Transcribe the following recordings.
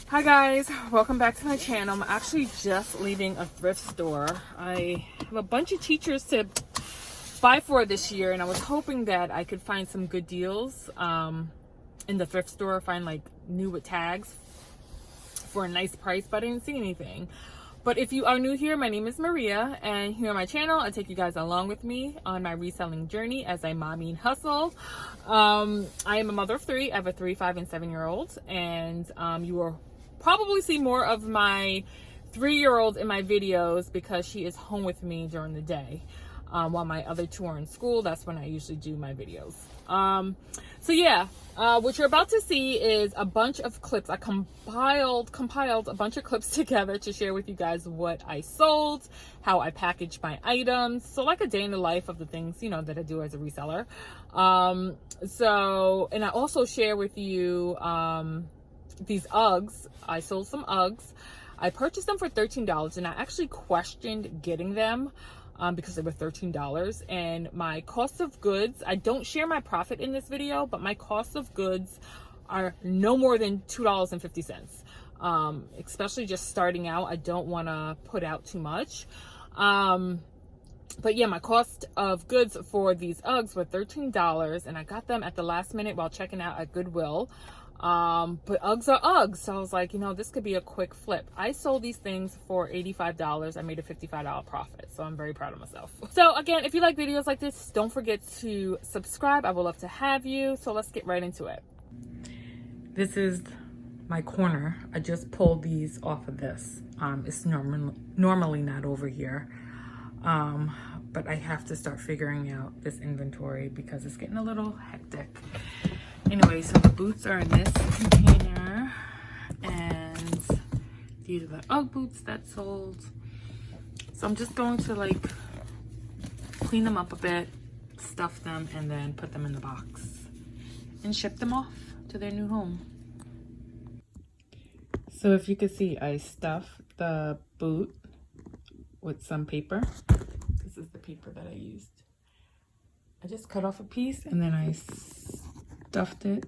Hi guys, welcome back to my channel. I'm actually just leaving a thrift store. I have a bunch of teachers to buy for this year, and I was hoping that I could find some good deals in the thrift store, find like new with tags for a nice price, but I didn't see anything. But if you are new here, my name is Maria, and here on my channel, I take you guys along with me on my reselling journey as I mommy and hustle. I am a mother of three. I have a 3, 5, and 7-year-old, and you will probably see more of my 3-year-old in my videos because she is home with me during the day. While my other two are in school, that's when I usually do my videos. So yeah, what you're about to see is a bunch of clips. I compiled a bunch of clips together to share with you guys what I sold, how I packaged my items. So like a day in the life of the things, you know, that I do as a reseller. And I also share with you, these Uggs. I sold some Uggs. I purchased them for $13, and I actually questioned getting them because they were $13. And my cost of goods, I don't share my profit in this video, but my cost of goods are no more than $2.50. Especially just starting out, I don't want to put out too much. But yeah, my cost of goods for these Uggs were $13, and I got them at the last minute while checking out at Goodwill. But Uggs are Uggs, so I was like, you know, this could be a quick flip. I sold these things for $85. I made a $55 profit, so I'm very proud of myself. So again, if you like videos like this, don't forget to subscribe. I would love to have you. So let's get right into it. This is my corner. I just pulled these off of this. It's normally not over here. But I have to start figuring out this inventory because it's getting a little hectic. Anyway, so the boots are in this container, and these are the Ugg boots that sold. So I'm just going to like clean them up a bit, stuff them, and then put them in the box and ship them off to their new home. So if you can see, I stuffed the boot with some paper. This is the paper that I used. I just cut off a piece and then I stuffed it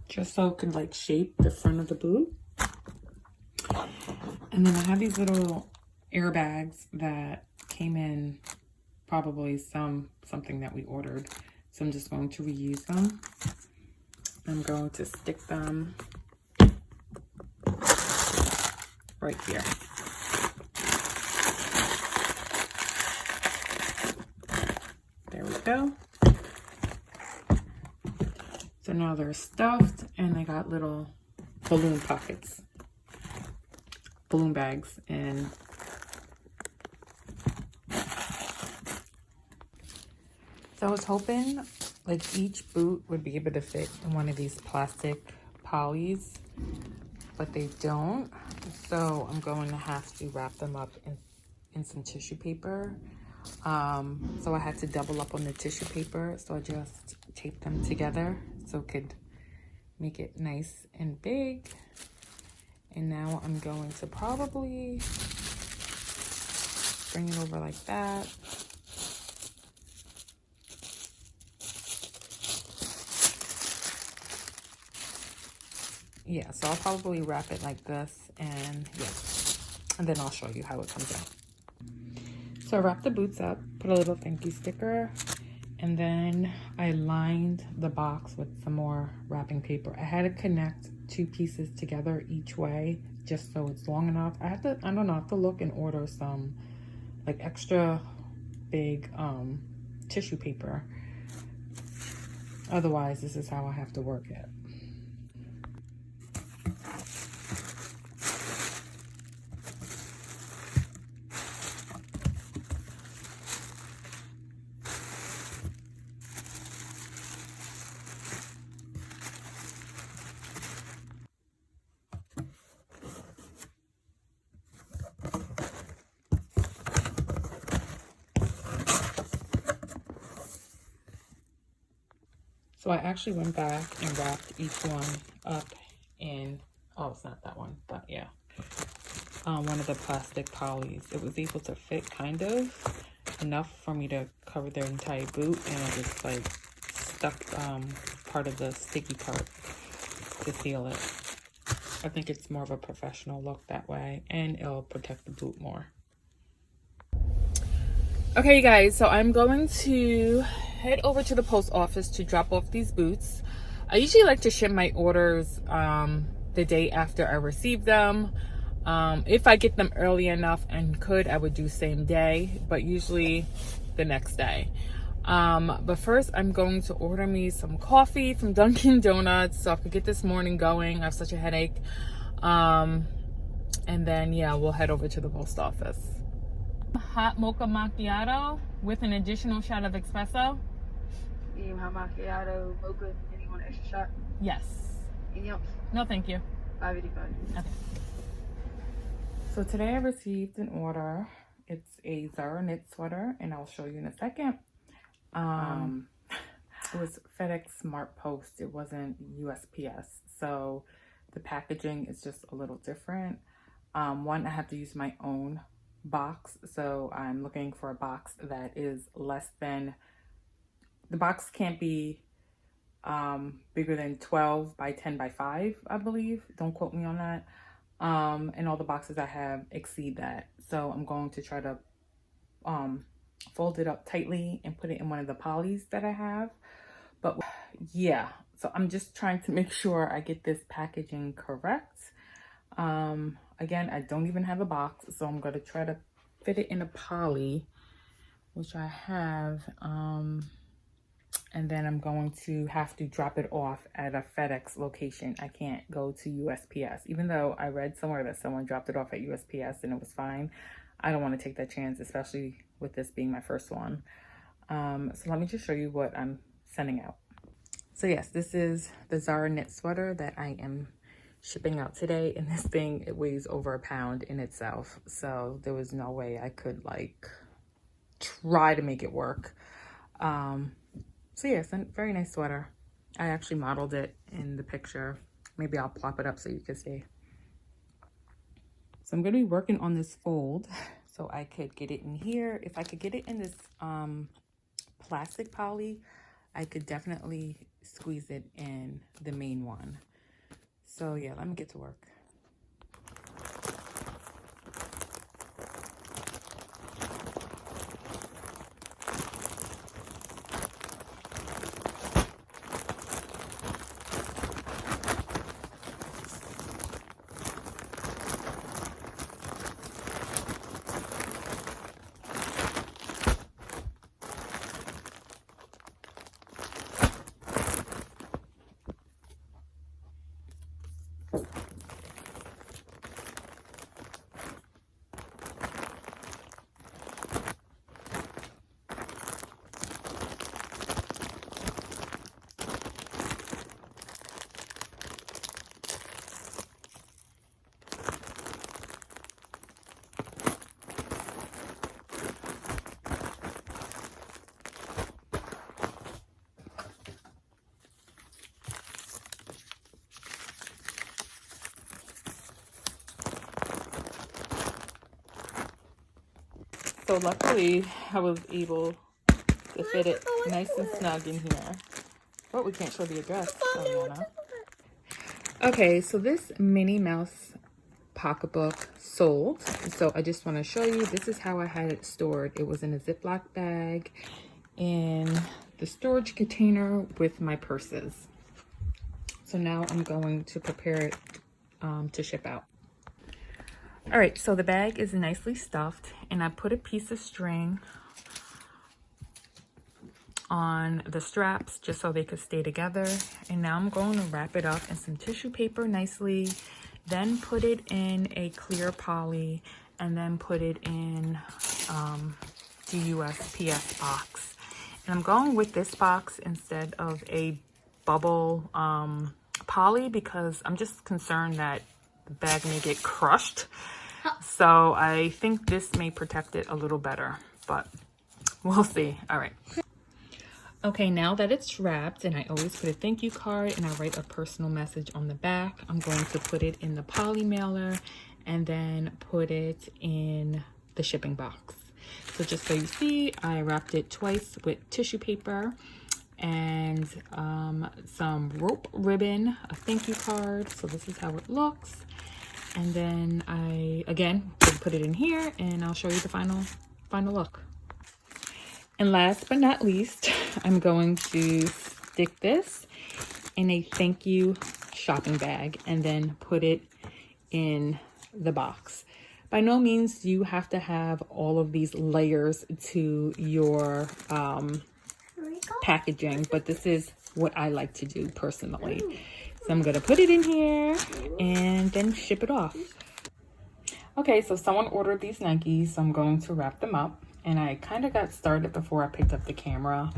just so it could like shape the front of the boot. And then I have these little airbags that came in, probably something that we ordered. So I'm just going to reuse them. I'm going to stick them right here. There we go. So now they're stuffed, and they got little balloon pockets, balloon bags, and so I was hoping like each boot would be able to fit in one of these plastic polys, but they don't. So I'm going to have to wrap them up in some tissue paper. So I had to double up on the tissue paper, so I just taped them together so it could make it nice and big. And now I'm going to probably bring it over like that. Yeah, so I'll probably wrap it like this, and yeah, and then I'll show you how it comes out. So I wrapped the boots up, put a little thank you sticker, and then I lined the box with some more wrapping paper. I had to connect 2 pieces together each way just so it's long enough. I don't know, I have to look and order some like extra big tissue paper. Otherwise, this is how I have to work it. So I actually went back and wrapped each one up in, oh, it's not that one, but yeah, one of the plastic polys. It was able to fit kind of enough for me to cover their entire boot, and I just like stuck part of the sticky part to seal it. I think it's more of a professional look that way, and it'll protect the boot more. Okay, you guys, so I'm going to head over to the post office to drop off these boots. I usually like to ship my orders the day after I receive them. If I get them early enough and could, I would do same day, but usually the next day. But first I'm going to order me some coffee from Dunkin' Donuts so I could get this morning going. I have such a headache. And then, yeah, we'll head over to the post office. Hot mocha macchiato with an additional shot of espresso. Medium hot macchiato, mocha, and you want an extra shot? Yes. Anything else? No, thank you. $5.85. Okay. So today I received an order. It's a Zara knit sweater, and I'll show you in a second. It was FedEx Smart Post. It wasn't USPS. So the packaging is just a little different. One, I have to use my own box. So I'm looking for a box that is less than, the box can't be bigger than 12 by 10 by 5, I believe. Don't quote me on that. And all the boxes I have exceed that. So I'm going to try to fold it up tightly and put it in one of the polys that I have. But yeah, so I'm just trying to make sure I get this packaging correct. Again, I don't even have a box, so I'm going to try to fit it in a poly, which I have. And then I'm going to have to drop it off at a FedEx location. I can't go to USPS, even though I read somewhere that someone dropped it off at USPS and it was fine. I don't want to take that chance, especially with this being my first one. So let me just show you what I'm sending out. So yes, this is the Zara knit sweater that I am shipping out today, and this thing, it weighs over a pound in itself, so there was no way I could like try to make it work. So yes, a very nice sweater. I actually modeled it in the picture. Maybe I'll plop it up so you can see. So I'm going to be working on this fold so I could get it in here. If I could get it in this plastic poly, I could definitely squeeze it in the main one. So yeah, let me get to work. So luckily, I was able to fit it nice and snug in here. But we can't show the address, Eliana. Okay, so this Minnie Mouse pocketbook sold. So I just want to show you, this is how I had it stored. It was in a Ziploc bag in the storage container with my purses. So now I'm going to prepare it to ship out. All right, so the bag is nicely stuffed, and I put a piece of string on the straps just so they could stay together. And now I'm going to wrap it up in some tissue paper nicely, then put it in a clear poly, and then put it in the USPS box. And I'm going with this box instead of a bubble poly because I'm just concerned that the bag may get crushed. So I think this may protect it a little better, but we'll see. All right. Okay, now that it's wrapped, and I always put a thank you card and I write a personal message on the back, I'm going to put it in the poly mailer and then put it in the shipping box. So just so you see, I wrapped it twice with tissue paper, and some rope ribbon, a thank you card. So this is how it looks. And then I, again, will put it in here and I'll show you the final look. And last but not least, I'm going to stick this in a thank you shopping bag and then put it in the box. By no means you have to have all of these layers to your packaging, but this is what I like to do personally. So I'm gonna put it in here and then ship it off. Okay, so someone ordered these Nikes, so I'm going to wrap them up. And I kind of got started before I picked up the camera.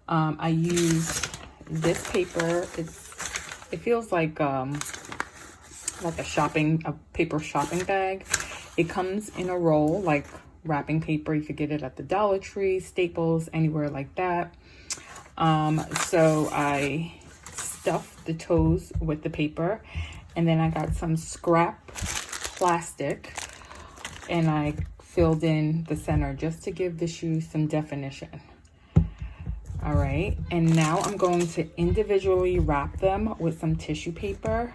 I used this paper. It feels like a paper shopping bag. It comes in a roll like wrapping paper. You could get it at the Dollar Tree, Staples, anywhere like that. So I stuffed the toes with the paper, and then I got some scrap plastic and I filled in the center just to give the shoe some definition. All right, and now I'm going to individually wrap them with some tissue paper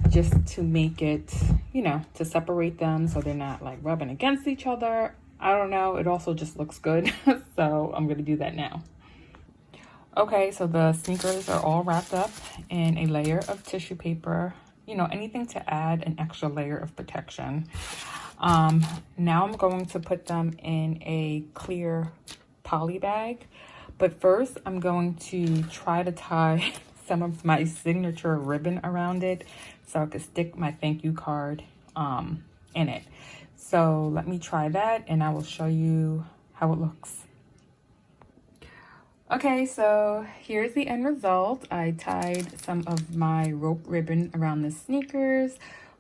just to make it, you know, to separate them so they're not like rubbing against each other. I don't know, it also just looks good. So I'm gonna do that now. Okay, so the sneakers are all wrapped up in a layer of tissue paper, you know, anything to add an extra layer of protection. Now I'm going to put them in a clear poly bag, but first I'm going to try to tie some of my signature ribbon around it so I could stick my thank you card in it. So let me try that and I will show you how it looks. Okay, so here's the end result. I tied some of my rope ribbon around the sneakers,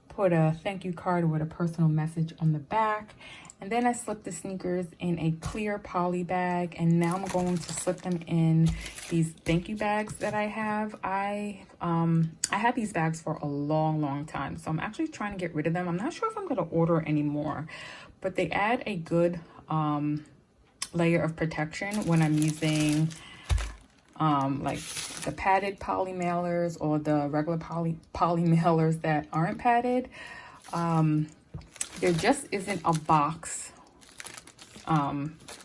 put a thank you card with a personal message on the back, and then I slipped the sneakers in a clear poly bag, and now I'm going to slip them in these thank you bags that I have. I had these bags for a long time, so I'm actually trying to get rid of them. I'm not sure if I'm going to order any more, but they add a good layer of protection when I'm using like the padded poly mailers or the regular poly mailers that aren't padded. There just isn't a box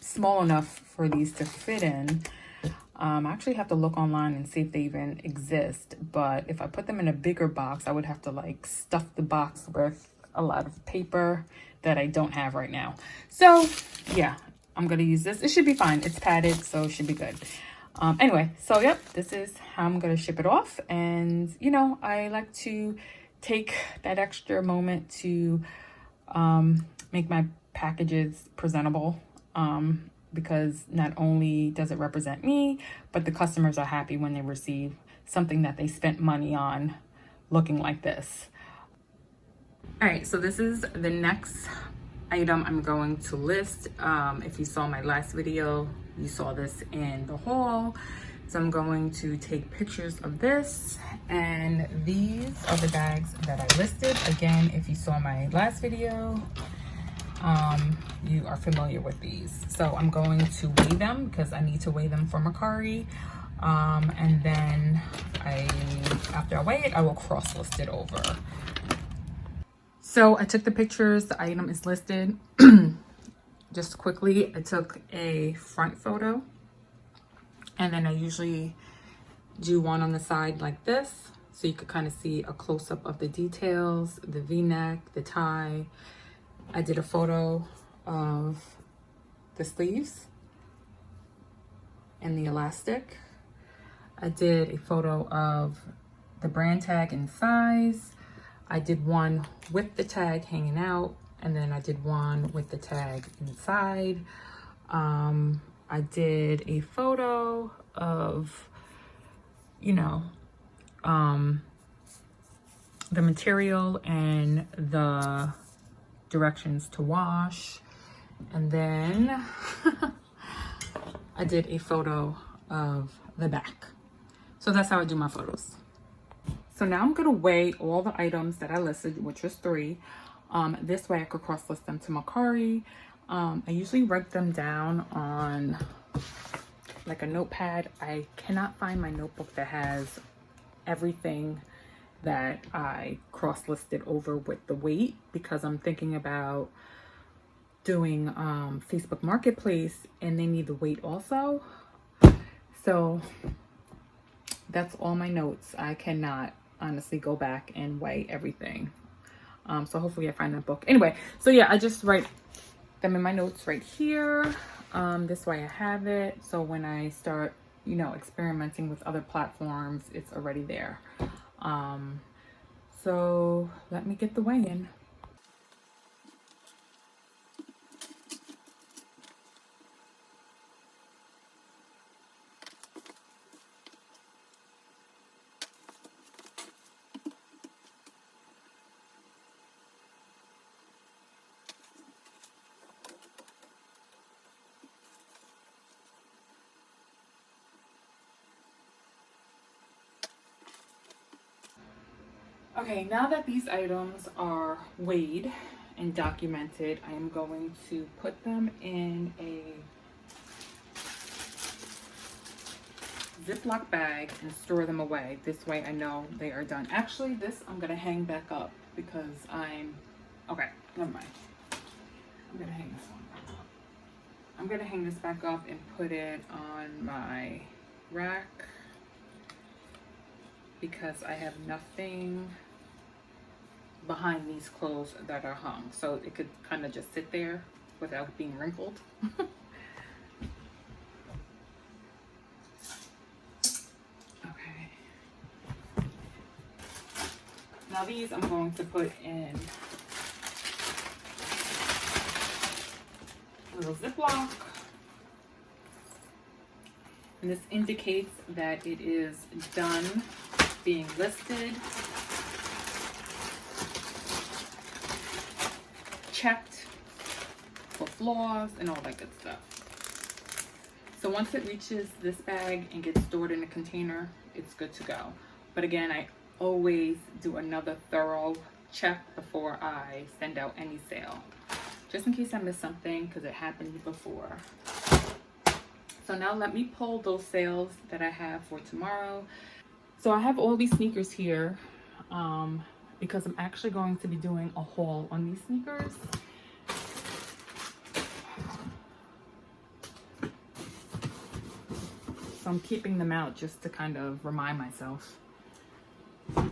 small enough for these to fit in. I actually have to look online and see if they even exist, but if I put them in a bigger box, I would have to like stuff the box with a lot of paper that I don't have right now. So yeah, I'm gonna use this. It should be fine. It's padded, so it should be good. Anyway, so yep, this is how I'm gonna ship it off. And you know, I like to take that extra moment to make my packages presentable, because not only does it represent me, but the customers are happy when they receive something that they spent money on looking like this. All right, so this is the next item I'm going to list. If you saw my last video, you saw this in the haul. So I'm going to take pictures of this, and these are the bags that I listed. Again, if you saw my last video, you are familiar with these. So I'm going to weigh them because I need to weigh them for Mercari. And then after I weigh it, I will cross-list it over. So I took the pictures, the item is listed. Just quickly, I took a front photo, and then I usually do one on the side like this, so you could kind of see a close-up of the details, the V-neck, the tie. I did a photo of the sleeves and the elastic. I did a photo of the brand tag and size. I did one with the tag hanging out, and then I did one with the tag inside. I did a photo of, you know, the material and the directions to wash. And then I did a photo of the back. So that's how I do my photos. So now I'm gonna weigh all the items that I listed, which was 3. This way I could cross-list them to Mercari. I usually write them down on like a notepad. I cannot find my notebook that has everything that I cross-listed over with the weight, because I'm thinking about doing Facebook Marketplace and they need the weight also. So that's all my notes. I cannot honestly go back and weigh everything. So hopefully I find that book. Anyway, so yeah, I just write them in my notes right here. This way I have it. So when I start, you know, experimenting with other platforms, it's already there. So let me get the weigh in. Okay, now that these items are weighed and documented, I am going to put them in a Ziploc bag and store them away. This way I know they are done. Actually, this I'm gonna hang back up because okay, never mind. I'm gonna hang this one back up. I'm gonna hang this back up and put it on my rack because I have nothing behind these clothes that are hung, so it could kind of just sit there without being wrinkled. Okay, now these I'm going to put in a little Ziploc, and this indicates that it is done being listed, checked for flaws and all that good stuff. So once it reaches this bag and gets stored in a container, it's good to go. But again, I always do another thorough check before I send out any sale, just in case I miss something, because it happened before. So now let me pull those sales that I have for tomorrow. So I have all these sneakers here because I'm actually going to be doing a haul on these sneakers. So I'm keeping them out just to kind of remind myself. So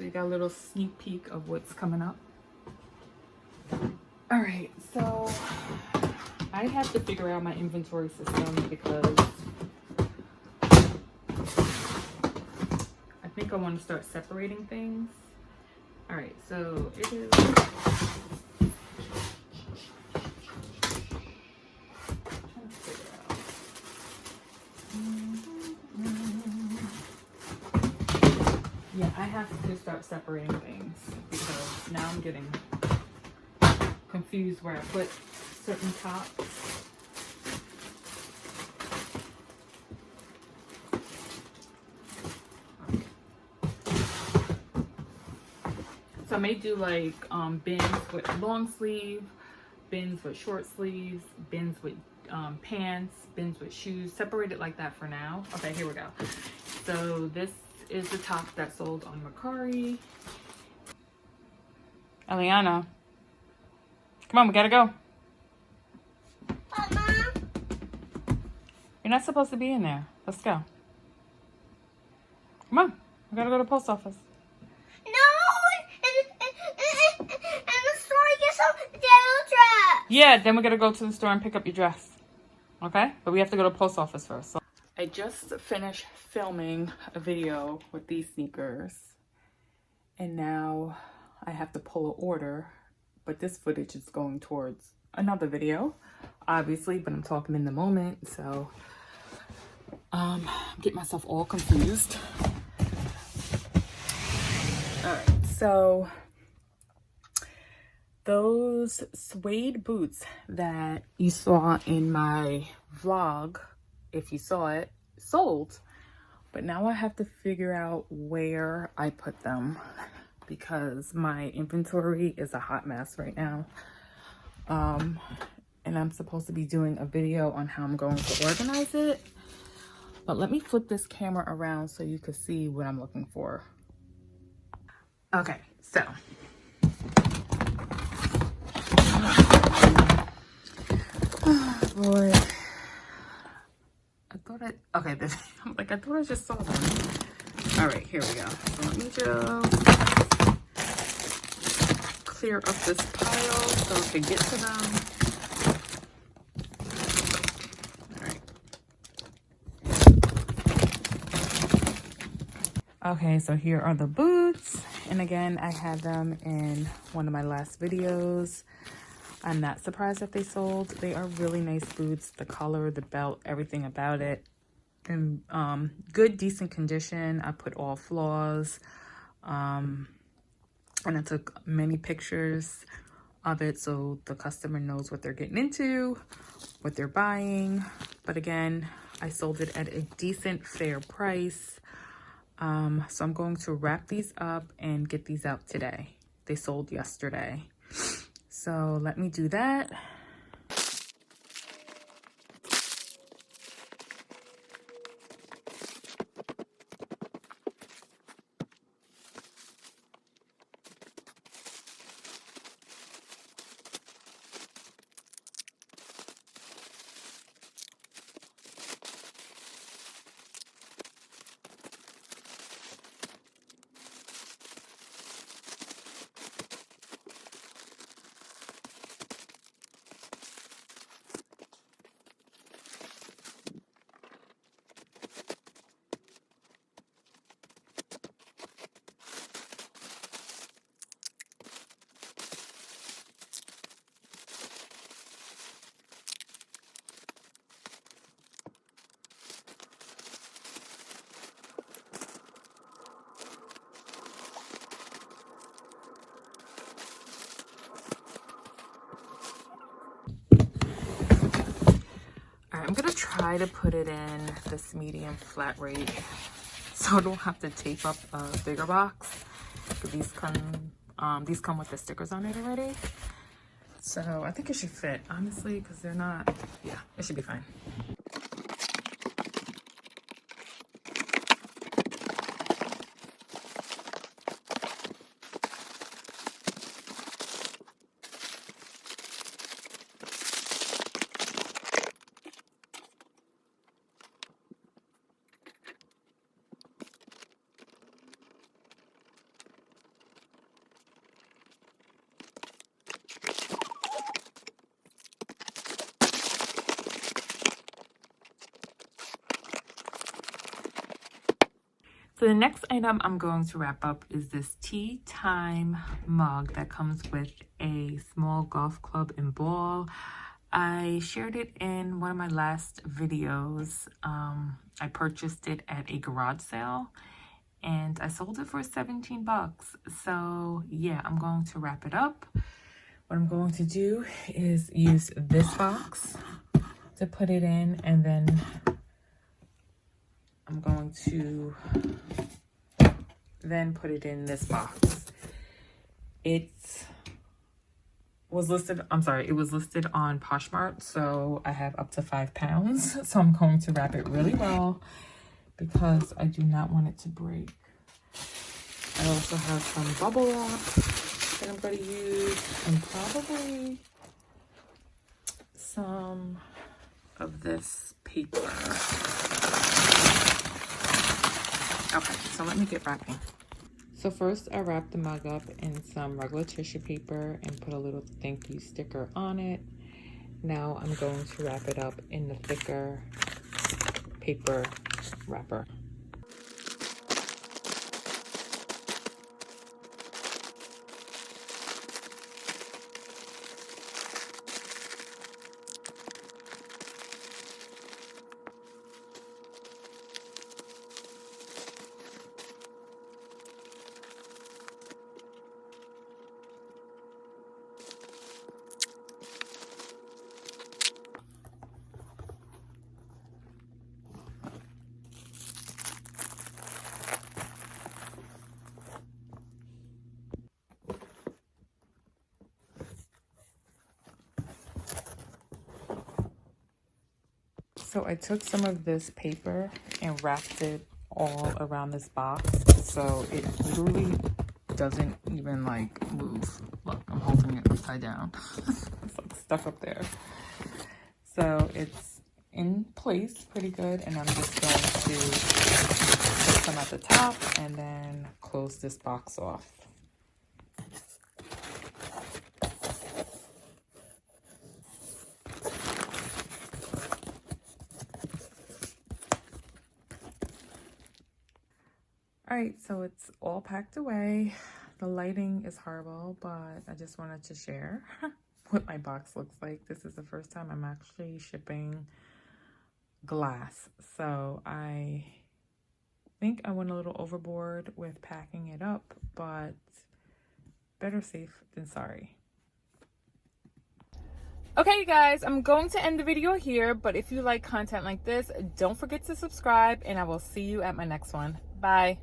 you got a little sneak peek of what's coming up. All right, so I have to figure out my inventory system because I think I want to start separating things. All right, so it is. Yeah, I have to start separating things because now I'm getting confused where I put certain tops. So I may do like bins with long sleeve, bins with short sleeves, bins with pants, bins with shoes, separate it like that for now. Okay, here we go. So this is the top that sold on Mercari. Eliana, come on, we gotta go. Mama. You're not supposed to be in there. Let's go. Come on, we gotta go to the post office. And the store gets some deal dress. Yeah, then we're gonna go to the store and pick up your dress. Okay? But we have to go to the post office first. So I just finished filming a video with these sneakers. And now I have to pull an order. But this footage is going towards another video, obviously, but I'm talking in the moment. So get myself all confused. Alright, so those suede boots that you saw in my vlog, if you saw it, sold. But now I have to figure out where I put them because my inventory is a hot mess right now. and I'm supposed to be doing a video on how I'm going to organize it. But let me flip this camera around so you can see what I'm looking for. Okay, so oh boy, okay, I'm like, I thought I just saw them. All right, here we go. So let me just clear up this pile so I can get to them. Okay, so here are the boots. And again, I had them in one of my last videos. I'm not surprised that they sold. They are really nice boots. The color, the belt, everything about it. In good, decent condition. I put all flaws. And I took many pictures of it so the customer knows what they're getting into, what they're buying. But again, I sold it at a decent, fair price. So I'm going to wrap these up and get these out today. They sold yesterday. So let me do that. I'm gonna try to put it in this medium flat rate so I don't have to tape up a bigger box. These come with the stickers on it already. So I think it should fit, honestly, because they're not, yeah, it should be fine. So the next item I'm going to wrap up is this tea time mug that comes with a small golf club and ball. I shared it in one of my last videos. I purchased it at a garage sale and I sold it for 17 bucks. So yeah, I'm going to wrap it up. What I'm going to do is use this box to put it in, and then I'm going to then put it in this box. It was listed on Poshmark, so I have up to 5 pounds. So I'm going to wrap it really well because I do not want it to break. I also have some bubble wrap that I'm going to use, and probably some of this paper. Okay, so let me get wrapping. So first I wrapped the mug up in some regular tissue paper and put a little thank you sticker on it. Now I'm going to wrap it up in the thicker paper wrapper. So I took some of this paper and wrapped it all around this box, so it literally doesn't even like move. Look, I'm holding it upside down. It's like stuck up there. So it's in place pretty good, and I'm just going to put some at the top and then close this box off. All right, so it's all packed away. The lighting is horrible, but I just wanted to share what my box looks like. This is the first time I'm actually shipping glass, so I think I went a little overboard with packing it up, but better safe than sorry. Okay, you guys, I'm going to end the video here, but if you like content like this, don't forget to subscribe, and I will see you at my next one. Bye.